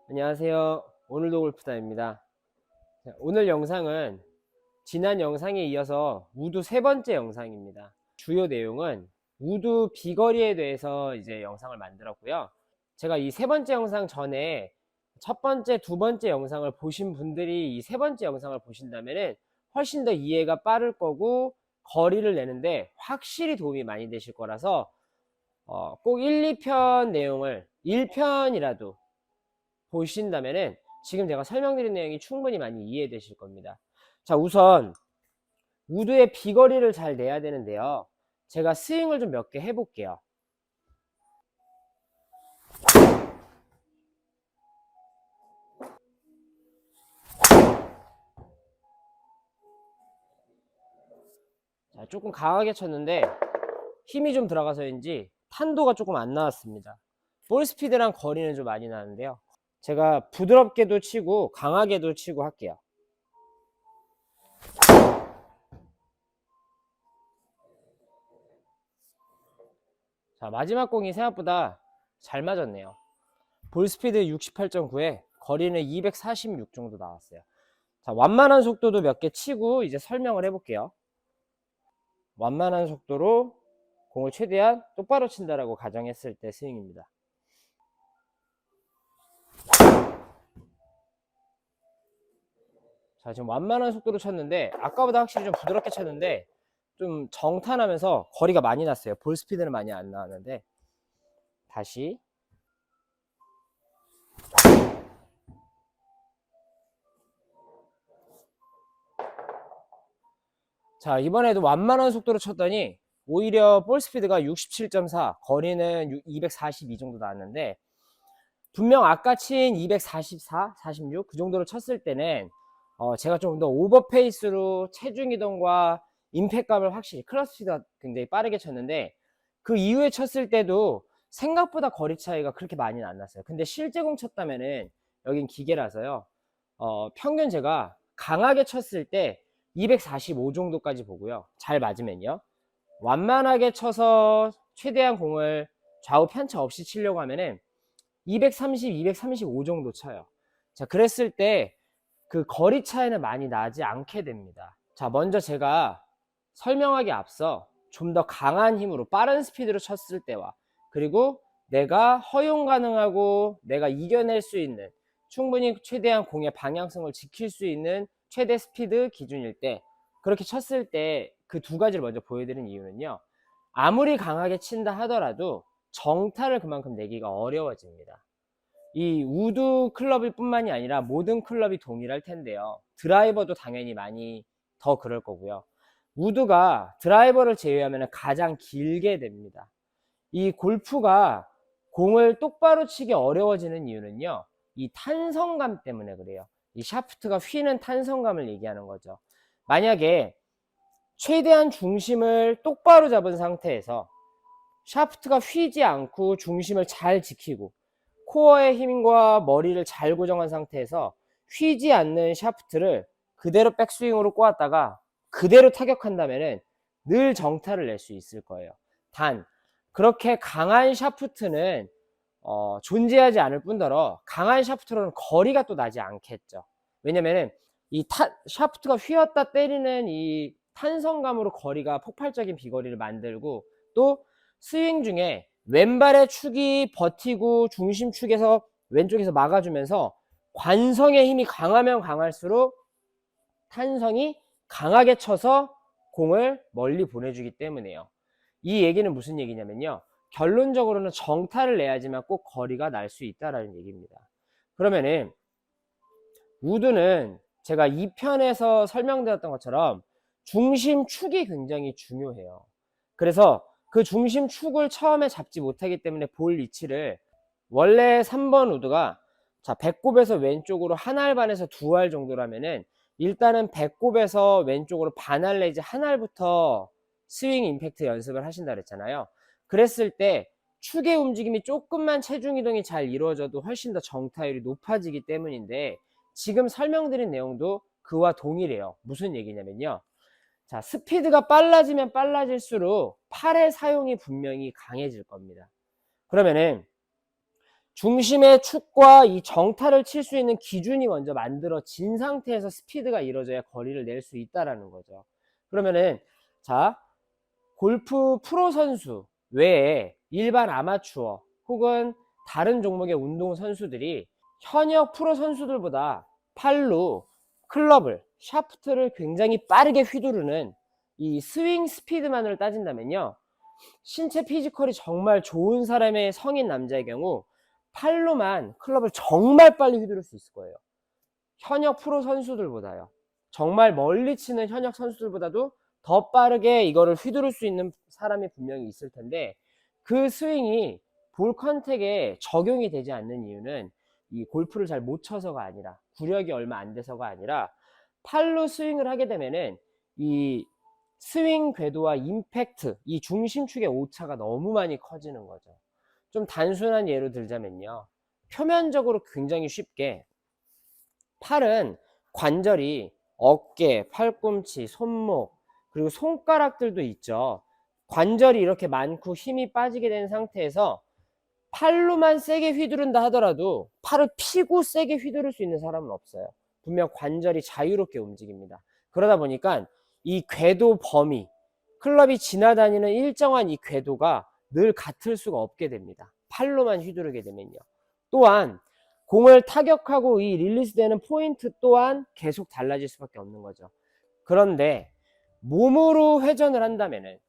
안녕하세요. 오늘도 골프다입니다. 오늘 영상은 지난 영상에 이어서 우드 세 번째 영상입니다. 주요 내용은 우드 비거리에 대해서 이제 영상을 만들었고요. 제가 이 세 번째 영상 전에 첫 번째, 두 번째 영상을 보신 분들이 이 세 번째 영상을 보신다면은 훨씬 더 이해가 빠를 거고 거리를 내는데 확실히 도움이 많이 되실 거라서 꼭 1, 2편 내용을 1편이라도 보신다면은 지금 제가 설명드린 내용이 충분히 많이 이해되실 겁니다. 자, 우선 우드의 비거리를 잘 내야 되는데요. 제가 스윙을 좀 몇 개 해볼게요. 자, 조금 강하게 쳤는데 힘이 좀 들어가서인지 탄도가 조금 안 나왔습니다. 볼 스피드랑 거리는 좀 많이 나는데요. 제가 부드럽게도 치고 강하게도 치고 할게요. 자, 마지막 공이 생각보다 잘 맞았네요. 볼 스피드 68.9에 거리는 246 정도 나왔어요. 자, 완만한 속도도 몇 개 치고 이제 설명을 해볼게요. 완만한 속도로 공을 최대한 똑바로 친다라고 가정했을 때 스윙입니다. 자, 지금 완만한 속도로 쳤는데 아까보다 확실히 좀 부드럽게 쳤는데 좀 정탄하면서 거리가 많이 났어요. 볼 스피드는 많이 안 나왔는데 다시. 자, 이번에도 완만한 속도로 쳤더니 오히려 볼 스피드가 67.4, 거리는 242 정도 나왔는데 분명 아까 친 244, 46 그 정도로 쳤을 때는 제가 좀 더 오버페이스로 체중 이동과 임팩감을 확실히 클럽 스피드가 굉장히 빠르게 쳤는데 그 이후에 쳤을 때도 생각보다 거리 차이가 그렇게 많이는 안 났어요. 근데 실제 공 쳤다면은 여긴 기계라서요. 평균 제가 강하게 쳤을 때 245 정도까지 보고요. 잘 맞으면요. 완만하게 쳐서 최대한 공을 좌우 편차 없이 치려고 하면은 230, 235 정도 쳐요. 자, 그랬을 때 그 거리 차이는 많이 나지 않게 됩니다. 자, 먼저 제가 설명하기 앞서 좀 더 강한 힘으로 빠른 스피드로 쳤을 때와 그리고 내가 허용 가능하고 내가 이겨낼 수 있는 충분히 최대한 공의 방향성을 지킬 수 있는 최대 스피드 기준일 때 그렇게 쳤을 때 그 두 가지를 먼저 보여드린 이유는요. 아무리 강하게 친다 하더라도 정타를 그만큼 내기가 어려워집니다. 이 우드 클럽일 뿐만이 아니라 모든 클럽이 동일할 텐데요. 드라이버도 당연히 많이 더 그럴 거고요. 우드가 드라이버를 제외하면 가장 길게 됩니다. 이 골프가 공을 똑바로 치기 어려워지는 이유는요. 이 탄성감 때문에 그래요. 이 샤프트가 휘는 탄성감을 얘기하는 거죠. 만약에 최대한 중심을 똑바로 잡은 상태에서 샤프트가 휘지 않고 중심을 잘 지키고 코어의 힘과 머리를 잘 고정한 상태에서 휘지 않는 샤프트를 그대로 백스윙으로 꼬았다가 그대로 타격한다면 늘 정타를 낼 수 있을 거예요. 단 그렇게 강한 샤프트는 존재하지 않을 뿐더러 강한 샤프트로는 거리가 또 나지 않겠죠. 왜냐면은 이 샤프트가 휘었다 때리는 이 탄성감으로 거리가 폭발적인 비거리를 만들고 또 스윙 중에 왼발의 축이 버티고 중심축에서 왼쪽에서 막아주면서 관성의 힘이 강하면 강할수록 탄성이 강하게 쳐서 공을 멀리 보내주기 때문에요. 이 얘기는 무슨 얘기냐면요. 결론적으로는 정타를 내야지만 꼭 거리가 날 수 있다라는 얘기입니다. 그러면은 우드는 제가 2편에서 설명드렸던 것처럼 중심축이 굉장히 중요해요. 그래서 그 중심축을 처음에 잡지 못하기 때문에 볼 위치를 원래 3번 우드가 자 배꼽에서 왼쪽으로 한 알 반에서 두 알 정도라면은 일단은 배꼽에서 왼쪽으로 반알 내지 한 알부터 스윙 임팩트 연습을 하신다 그랬잖아요. 그랬을 때 축의 움직임이 조금만 체중 이동이 잘 이루어져도 훨씬 더 정타율이 높아지기 때문인데 지금 설명드린 내용도 그와 동일해요. 무슨 얘기냐면요. 자, 스피드가 빨라지면 빨라질수록 팔의 사용이 분명히 강해질 겁니다. 그러면은 중심의 축과 이 정타를 칠 수 있는 기준이 먼저 만들어진 상태에서 스피드가 이루어져야 거리를 낼 수 있다라는 거죠. 그러면은 자, 골프 프로 선수 외에 일반 아마추어 혹은 다른 종목의 운동 선수들이 현역 프로 선수들보다 팔로 클럽을, 샤프트를 굉장히 빠르게 휘두르는 이 스윙 스피드만을 따진다면요, 신체 피지컬이 정말 좋은 사람의 성인 남자의 경우 팔로만 클럽을 정말 빨리 휘두를 수 있을 거예요. 현역 프로 선수들보다요. 정말 멀리 치는 현역 선수들보다도 더 빠르게 이거를 휘두를 수 있는 사람이 분명히 있을 텐데, 그 스윙이 볼 컨택에 적용이 되지 않는 이유는 이 골프를 잘 못 쳐서가 아니라, 구력이 얼마 안 돼서가 아니라, 팔로 스윙을 하게 되면은 이 스윙 궤도와 임팩트, 이 중심축의 오차가 너무 많이 커지는 거죠. 좀 단순한 예로 들자면요, 표면적으로 굉장히 쉽게 팔은 관절이 어깨, 팔꿈치, 손목, 그리고 손가락들도 있죠. 관절이 이렇게 많고 힘이 빠지게 된 상태에서 팔로만 세게 휘두른다 하더라도 팔을 피고 세게 휘두를 수 있는 사람은 없어요. 분명 관절이 자유롭게 움직입니다. 그러다 보니까 이 궤도 범위, 클럽이 지나다니는 일정한 이 궤도가 늘 같을 수가 없게 됩니다. 팔로만 휘두르게 되면요. 또한 공을 타격하고 이 릴리스 되는 포인트 또한 계속 달라질 수밖에 없는 거죠. 그런데 몸으로 회전을 한다면은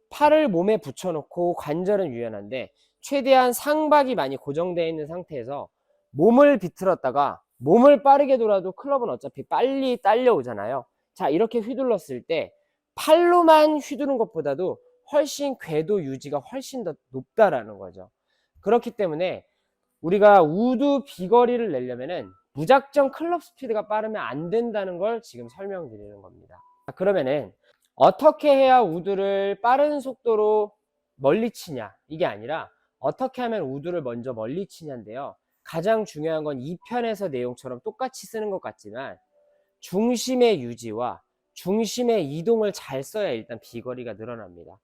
팔을 몸에 붙여놓고 관절은 유연한데 최대한 상박이 많이 고정되어 있는 상태에서 몸을 비틀었다가 몸을 빠르게 돌아도 클럽은 어차피 빨리 딸려오잖아요. 자, 이렇게 휘둘렀을 때 팔로만 휘두른 것보다도 훨씬 궤도 유지가 훨씬 더 높다라는 거죠. 그렇기 때문에 우리가 우드 비거리를 내려면은 무작정 클럽 스피드가 빠르면 안 된다는 걸 지금 설명드리는 겁니다. 그러면은 어떻게 해야 우드를 빠른 속도로 멀리 치냐, 이게 아니라 어떻게 하면 우드를 먼저 멀리 치냐인데요, 가장 중요한 건 2편에서 내용처럼 똑같이 쓰는 것 같지만 중심의 유지와 중심의 이동을 잘 써야 일단 비거리가 늘어납니다.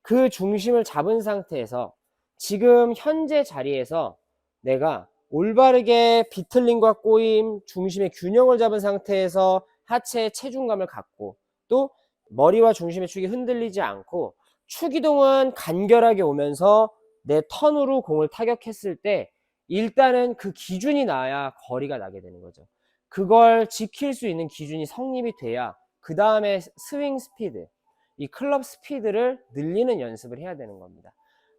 그 중심을 잡은 상태에서 지금 현재 자리에서 내가 올바르게 비틀림과 꼬임, 중심의 균형을 잡은 상태에서 하체에 체중감을 갖고 또 머리와 중심의 축이 흔들리지 않고 축이동은 간결하게 오면서 내 턴으로 공을 타격했을 때 일단은 그 기준이 나야 거리가 나게 되는 거죠. 그걸 지킬 수 있는 기준이 성립이 돼야 그 다음에 스윙 스피드, 이 클럽 스피드를 늘리는 연습을 해야 되는 겁니다.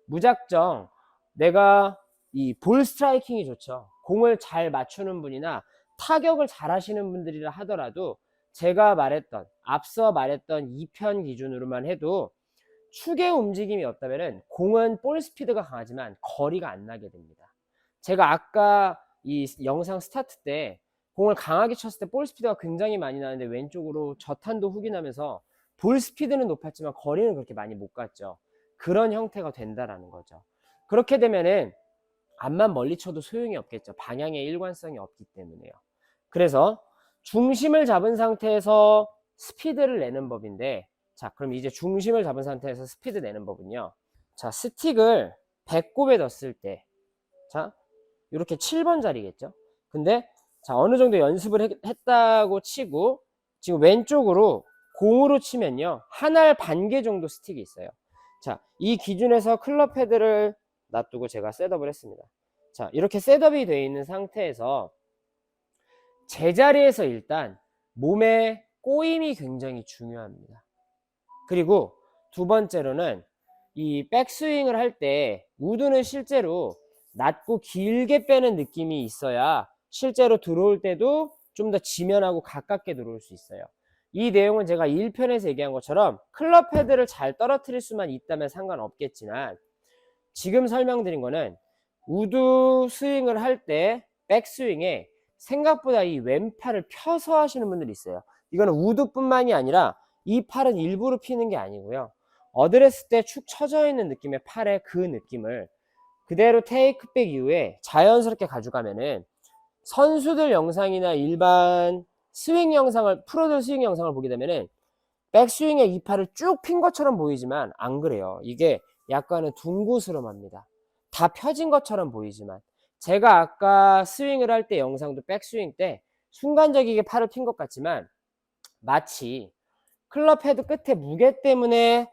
무작정 내가 이 볼 스트라이킹이 좋죠. 공을 잘 맞추는 분이나 타격을 잘 하시는 분들이라 하더라도 제가 앞서 말했던 2편 기준으로만 해도 축의 움직임이 없다면 공은 볼 스피드가 강하지만 거리가 안 나게 됩니다. 제가 아까 이 영상 스타트 때 공을 강하게 쳤을 때 볼 스피드가 굉장히 많이 나는데 왼쪽으로 저탄도 훅이 나면서 볼 스피드는 높았지만 거리는 그렇게 많이 못 갔죠. 그런 형태가 된다라는 거죠. 그렇게 되면은 앞만 멀리 쳐도 소용이 없겠죠. 방향의 일관성이 없기 때문에요. 그래서 중심을 잡은 상태에서 스피드를 내는 법인데, 자, 그럼 이제 중심을 잡은 상태에서 스피드 내는 법은요, 자, 스틱을 배꼽에 넣었을 때, 자, 이렇게 7번 자리겠죠. 근데 자, 어느 정도 연습을 했다고 치고 지금 왼쪽으로 공으로 치면요, 한 알 반 개 정도 스틱이 있어요. 자, 이 기준에서 클럽 헤드를 놔두고 제가 셋업을 했습니다. 자, 이렇게 셋업이 되어 있는 상태에서 제자리에서 일단 몸의 꼬임이 굉장히 중요합니다. 그리고 두 번째로는 이 백스윙을 할 때 우드는 실제로 낮고 길게 빼는 느낌이 있어야 실제로 들어올 때도 좀 더 지면하고 가깝게 들어올 수 있어요. 이 내용은 제가 1편에서 얘기한 것처럼 클럽 헤드를 잘 떨어뜨릴 수만 있다면 상관없겠지만 지금 설명드린 거는 우드 스윙을 할 때 백스윙에 생각보다 이 왼팔을 펴서 하시는 분들이 있어요. 이거는 우드뿐만이 아니라 이 팔은 일부러 피는 게 아니고요, 어드레스 때 축 처져 있는 느낌의 팔의 그 느낌을 그대로 테이크백 이후에 자연스럽게 가져가면은 선수들 영상이나 일반 스윙 영상을, 프로들 스윙 영상을 보게 되면은 백스윙에 이 팔을 쭉 핀 것처럼 보이지만 안 그래요. 이게 약간은 둥그스름합니다. 다 펴진 것처럼 보이지만 제가 아까 스윙을 할 때 영상도 백스윙 때 순간적이게 팔을 핀 것 같지만 마치 클럽 헤드 끝에 무게 때문에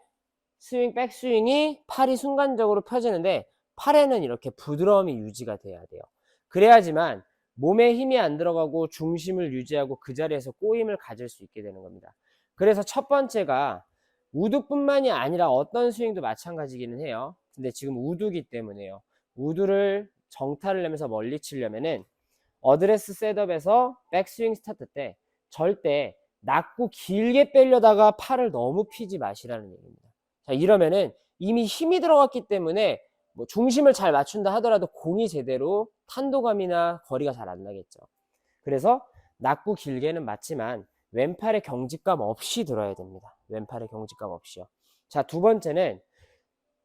스윙, 백스윙이 팔이 순간적으로 펴지는데 팔에는 이렇게 부드러움이 유지가 돼야 돼요. 그래야지만 몸에 힘이 안 들어가고 중심을 유지하고 그 자리에서 꼬임을 가질 수 있게 되는 겁니다. 그래서 첫 번째가 우드뿐만이 아니라 어떤 스윙도 마찬가지기는 해요. 근데 지금 우드기 때문에요. 우드를 정타를 내면서 멀리 치려면은 어드레스 셋업에서 백스윙 스타트 때 절대 낮고 길게 빼려다가 팔을 너무 피지 마시라는 얘기입니다. 자, 이러면은 이미 힘이 들어갔기 때문에 뭐 중심을 잘 맞춘다 하더라도 공이 제대로 탄도감이나 거리가 잘 안 나겠죠. 그래서 낮고 길게는 맞지만 왼팔의 경직감 없이 들어야 됩니다. 왼팔의 경직감 없이요. 자, 두 번째는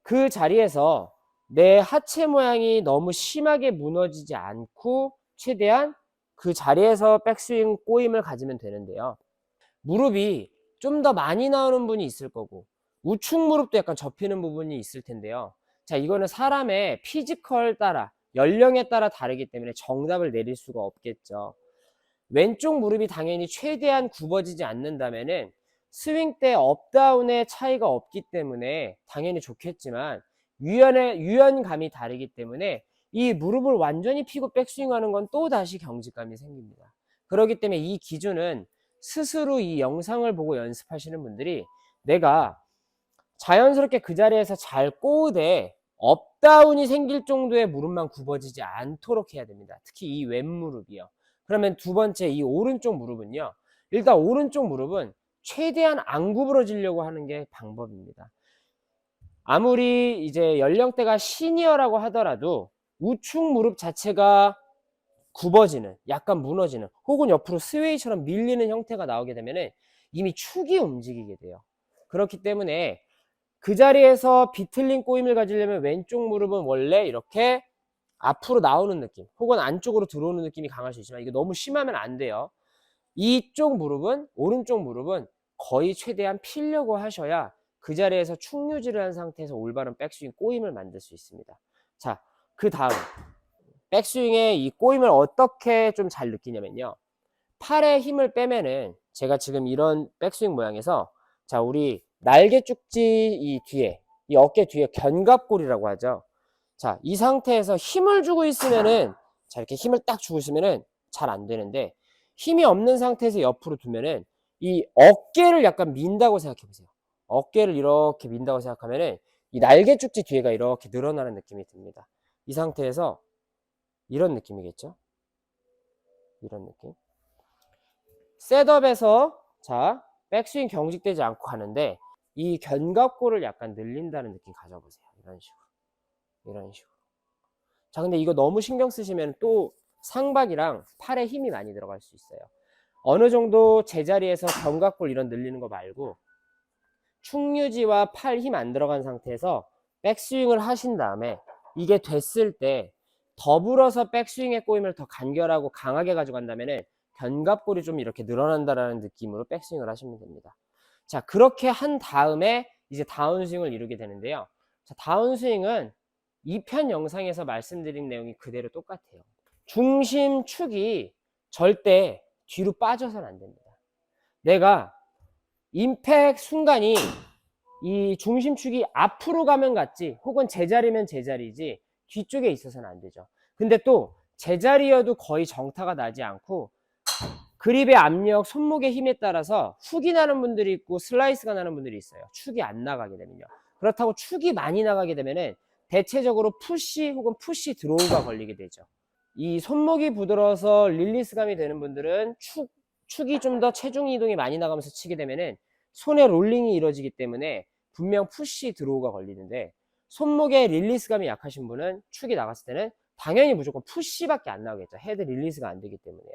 그 자리에서 내 하체 모양이 너무 심하게 무너지지 않고 최대한 그 자리에서 백스윙 꼬임을 가지면 되는데요. 무릎이 좀 더 많이 나오는 분이 있을 거고 우측 무릎도 약간 접히는 부분이 있을 텐데요. 자, 이거는 사람의 피지컬 따라 연령에 따라 다르기 때문에 정답을 내릴 수가 없겠죠. 왼쪽 무릎이 당연히 최대한 굽어지지 않는다면은 스윙 때 업다운의 차이가 없기 때문에 당연히 좋겠지만 유연감이 다르기 때문에 이 무릎을 완전히 펴고 백스윙하는 건 또 다시 경직감이 생깁니다. 그렇기 때문에 이 기준은 스스로 이 영상을 보고 연습하시는 분들이 내가 자연스럽게 그 자리에서 잘 꼬으되 업다운이 생길 정도의 무릎만 굽어지지 않도록 해야 됩니다. 특히 이 왼무릎이요. 그러면 두 번째 이 오른쪽 무릎은요. 일단 오른쪽 무릎은 최대한 안 구부러지려고 하는 게 방법입니다. 아무리 이제 연령대가 시니어라고 하더라도 우측 무릎 자체가 굽어지는, 약간 무너지는, 혹은 옆으로 스웨이처럼 밀리는 형태가 나오게 되면 이미 축이 움직이게 돼요. 그렇기 때문에 그 자리에서 비틀린 꼬임을 가지려면 왼쪽 무릎은 원래 이렇게 앞으로 나오는 느낌, 혹은 안쪽으로 들어오는 느낌이 강할 수 있지만 이게 너무 심하면 안 돼요. 이쪽 무릎은, 오른쪽 무릎은 거의 최대한 피려고 하셔야 그 자리에서 축 유지를 한 상태에서 올바른 백스윙 꼬임을 만들 수 있습니다. 자, 그 다음 백스윙의 이 꼬임을 어떻게 좀 잘 느끼냐면요. 팔에 힘을 빼면은 제가 지금 이런 백스윙 모양에서 자, 우리 날개 쭉지 이 뒤에, 이 어깨 뒤에 견갑골이라고 하죠. 자, 이 상태에서 힘을 주고 있으면은 자, 이렇게 힘을 딱 주고 있으면은 잘 안 되는데 힘이 없는 상태에서 옆으로 두면은 이 어깨를 약간 민다고 생각해 보세요. 어깨를 이렇게 민다고 생각하면은 이 날개 쭉지 뒤에가 이렇게 늘어나는 느낌이 듭니다. 이 상태에서 이런 느낌이겠죠? 이런 느낌. 셋업에서 자, 백스윙 경직되지 않고 하는데 이 견갑골을 약간 늘린다는 느낌 가져보세요. 이런 식으로. 이런 식으로. 자, 근데 이거 너무 신경 쓰시면 또 상박이랑 팔에 힘이 많이 들어갈 수 있어요. 어느 정도 제자리에서 견갑골 이런 늘리는 거 말고 축 유지와 팔 힘 안 들어간 상태에서 백스윙을 하신 다음에 이게 됐을 때 더불어서 백스윙의 꼬임을 더 간결하고 강하게 가져간다면은 견갑골이 좀 이렇게 늘어난다라는 느낌으로 백스윙을 하시면 됩니다. 자, 그렇게 한 다음에 이제 다운스윙을 이루게 되는데요. 자, 다운스윙은 2편 영상에서 말씀드린 내용이 그대로 똑같아요. 중심 축이 절대 뒤로 빠져서는 안 됩니다. 내가 임팩 순간이 이 중심축이 앞으로 가면 갔지 혹은 제자리면 제자리지 뒤쪽에 있어서는 안 되죠. 근데 또 제자리여도 거의 정타가 나지 않고 그립의 압력, 손목의 힘에 따라서 훅이 나는 분들이 있고 슬라이스가 나는 분들이 있어요. 축이 안 나가게 되면요. 그렇다고 축이 많이 나가게 되면은 대체적으로 푸시 혹은 푸시 드로우가 걸리게 되죠. 이 손목이 부드러워서 릴리스감이 되는 분들은 축이 좀 더 체중 이동이 많이 나가면서 치게 되면은 손에 롤링이 이루어지기 때문에 분명 푸시 드로우가 걸리는데 손목에 릴리스감이 약하신 분은 축이 나갔을 때는 당연히 무조건 푸시밖에 안 나오겠죠. 헤드 릴리스가 안 되기 때문에요.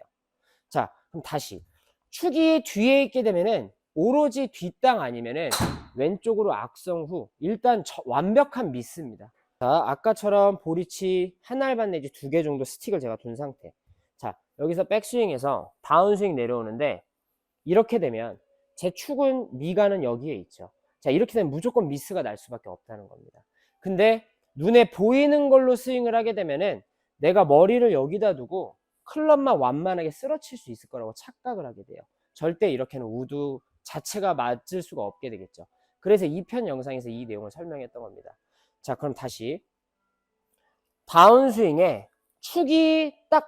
자, 그럼 다시 축이 뒤에 있게 되면은 오로지 뒷땅 아니면은 왼쪽으로 악성 후 일단 완벽한 미스입니다. 자, 아까처럼 보리치 한 알반 내지 2개 정도 스틱을 제가 둔 상태. 자, 여기서 백스윙에서 다운스윙 내려오는데 이렇게 되면 제 축은 미가는 여기에 있죠. 자, 이렇게 되면 무조건 미스가 날 수밖에 없다는 겁니다. 근데 눈에 보이는 걸로 스윙을 하게 되면은 내가 머리를 여기다 두고 클럽만 완만하게 쓰러칠 수 있을 거라고 착각을 하게 돼요. 절대 이렇게는 우드 자체가 맞을 수가 없게 되겠죠. 그래서 2편 영상에서 이 내용을 설명했던 겁니다. 자, 그럼 다시 다운스윙에 축이 딱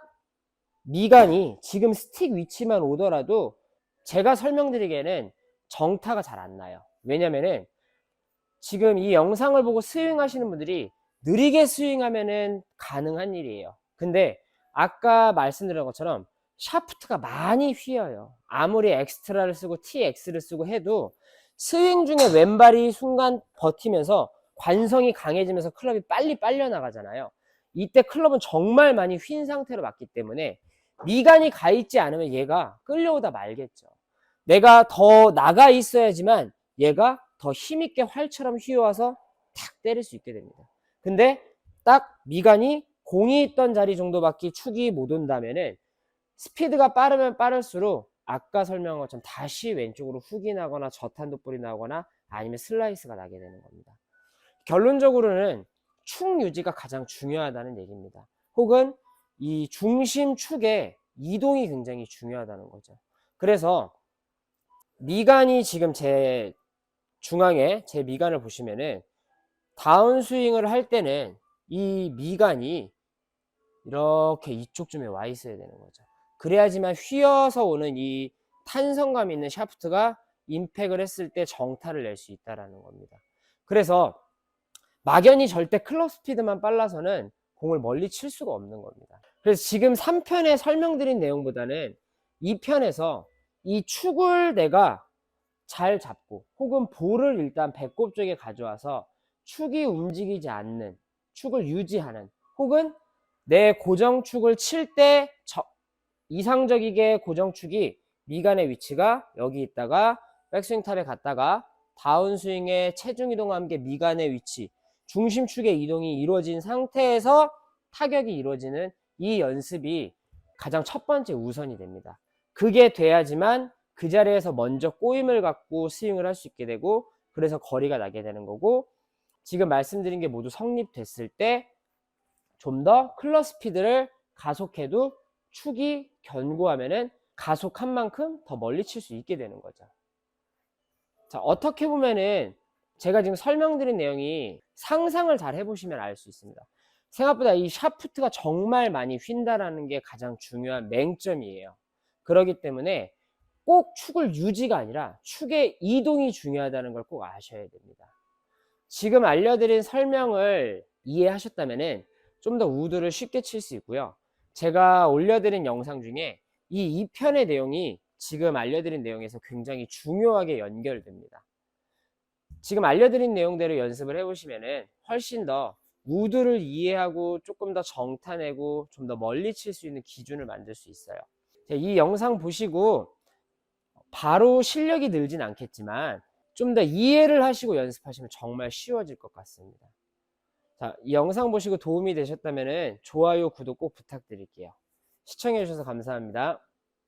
미간이 지금 스틱 위치만 오더라도 제가 설명드리기에는 정타가 잘 안 나요. 왜냐면은 지금 이 영상을 보고 스윙하시는 분들이 느리게 스윙하면은 가능한 일이에요. 근데 아까 말씀드린 것처럼 샤프트가 많이 휘어요. 아무리 엑스트라를 쓰고 TX를 쓰고 해도 스윙 중에 왼발이 순간 버티면서 관성이 강해지면서 클럽이 빨리 빨려 나가잖아요. 이때 클럽은 정말 많이 휜 상태로 맞기 때문에 미간이 가 있지 않으면 얘가 끌려오다 말겠죠. 내가 더 나가 있어야지만 얘가 더 힘있게 활처럼 휘어와서 탁 때릴 수 있게 됩니다. 근데 딱 미간이 공이 있던 자리 정도밖에 축이 못 온다면은 스피드가 빠르면 빠를수록 아까 설명한 것처럼 다시 왼쪽으로 훅이 나거나 저탄도볼이 나거나 아니면 슬라이스가 나게 되는 겁니다. 결론적으로는 축 유지가 가장 중요하다는 얘기입니다. 혹은 이 중심 축의 이동이 굉장히 중요하다는 거죠. 그래서 미간이 지금 제 중앙에 제 미간을 보시면은 다운스윙을 할 때는 이 미간이 이렇게 이쪽쯤에 와 있어야 되는 거죠. 그래야지만 휘어서 오는 이 탄성감 있는 샤프트가 임팩을 했을 때 정타를 낼 수 있다는 겁니다. 그래서 막연히 절대 클럽 스피드만 빨라서는 공을 멀리 칠 수가 없는 겁니다. 그래서 지금 3편에 설명드린 내용보다는 2편에서 이 축을 내가 잘 잡고 혹은 볼을 일단 배꼽 쪽에 가져와서 축이 움직이지 않는 축을 유지하는 혹은 내 고정축을 칠 때 이상적이게 고정축이 미간의 위치가 여기 있다가 백스윙 탑에 갔다가 다운스윙의 체중 이동과 함께 미간의 위치 중심축의 이동이 이루어진 상태에서 타격이 이루어지는 이 연습이 가장 첫 번째 우선이 됩니다. 그게 돼야지만 그 자리에서 먼저 꼬임을 갖고 스윙을 할 수 있게 되고 그래서 거리가 나게 되는 거고 지금 말씀드린 게 모두 성립됐을 때 좀 더 클럽 스피드를 가속해도 축이 견고하면은 가속한 만큼 더 멀리 칠 수 있게 되는 거죠. 자, 어떻게 보면은 제가 지금 설명드린 내용이 상상을 잘 해보시면 알 수 있습니다. 생각보다 이 샤프트가 정말 많이 휜다라는 게 가장 중요한 맹점이에요. 그렇기 때문에 꼭 축을 유지가 아니라 축의 이동이 중요하다는 걸 꼭 아셔야 됩니다. 지금 알려드린 설명을 이해하셨다면은 좀 더 우드를 쉽게 칠 수 있고요. 제가 올려드린 영상 중에 이 2편의 내용이 지금 알려드린 내용에서 굉장히 중요하게 연결됩니다. 지금 알려드린 내용대로 연습을 해보시면은 훨씬 더 우드를 이해하고 조금 더 정타내고 좀 더 멀리 칠 수 있는 기준을 만들 수 있어요. 이 영상 보시고 바로 실력이 늘진 않겠지만 좀 더 이해를 하시고 연습하시면 정말 쉬워질 것 같습니다. 자, 이 영상 보시고 도움이 되셨다면 좋아요, 구독 꼭 부탁드릴게요. 시청해 주셔서 감사합니다.